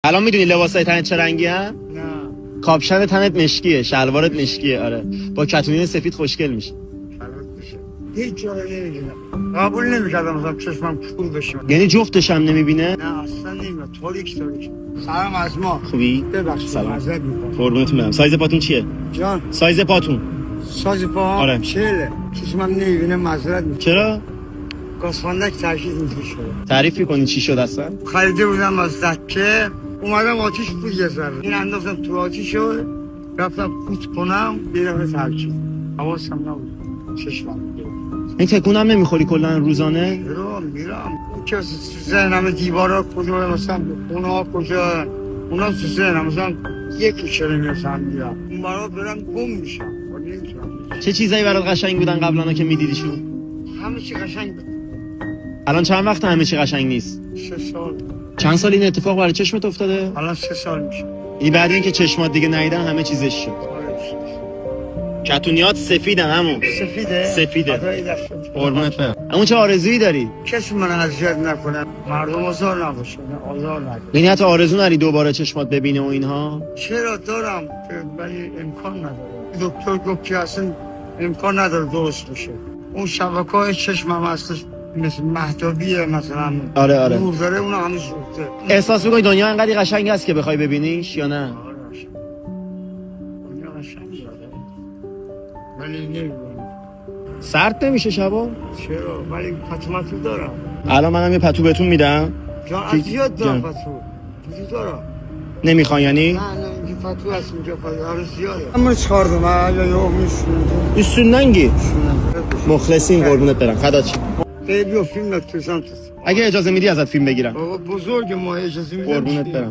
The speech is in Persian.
الان میدونی لباسای تنت چه رنگی ان؟ نه کاپشن تنت مشکیه، شلوارت مشکیه. آره با کتونی سفید خوشگل میشه. هیچ جایی نمیگیرم، قبول نمیکردم مثلا چشمم کور بشه. یعنی جفتش هم نمیبینه؟ نه اصلا نمیگم. تاریک سلام از ما. خوبی؟ ببخشید سلام. معذرت میخوام. قربونتون برم. سایز پاتون چیه؟ جان سایز پاتون ساز پا آره. 40. چشمم نمیبینه، معذرت میخوام. چرا؟ گاسفندک ترکیز اینجوری شده. تعریف می‌کنی چی شد اصلا؟ خریده بودم از دکه، اومدم آتیش بود یه ذره، این انداختم تو آتیش شد، رفتم پوت کنم یه دفعه ترکیز. حواسم نبود چشمم گرفت. این تکون هم نمیخوری کلا روزانه؟ میرم که ذهنم دیوارا کجا، مثلا خونه ها کجا، اونا تو ذهنم مثلا یکی چرا میرسم میرم اون برا برم گم میشم. چه چیزایی برات قشنگ بودن قبلا که میدیدیشون؟ همه چی قشنگ بود. الان چند وقت همه چی قشنگ نیست؟ 6 سال. چند سال این اتفاق برای چشمت افتاده؟ الان 3 سال میشه. این بعد اینکه چشمات دیگه ندیدن همه چیزش شد. کتونیات سفیدن همون. سفیده. قربونت برم. اون چه آرزویی داری؟ کسی من اذیت نکنه، مردم آزار نباشه، آزار نکنه. یعنی حتی آرزو نری دوباره چشمات ببینه و اینها؟ چرا دارم ولی امکان نداره. دکتر گفت که اصلا امکان نداره درست بشه. اون شبکه‌های چشمم هستش مثل مهتابیه مثلا. آره. نور داره، اون همه سوخته. احساس می‌کنی دنیا انقدر قشنگ است که بخوای ببینیش یا نه؟ دنیا قشنگه ولی نمی‌بینم. سرد نمیشه شبا؟ چرا؟ ولی پتومتو دارم. الان منم یه پتو بهتون میدم. جان از زیاد دارم جان. پتو. چیزی دارم. نمیخوان یعنی؟ نه اینجا پتو هست، اینجا پتو آره زیاده. اما چیکار کنم؟ یا میشونم. üstündengi. مخلصین قربونت برم. فدات شم. بیا فیلم نکشم. اگه اجازه میدی ازت فیلم بگیرم. بابا بزرگ ما اجازه میدم. قربونت برم.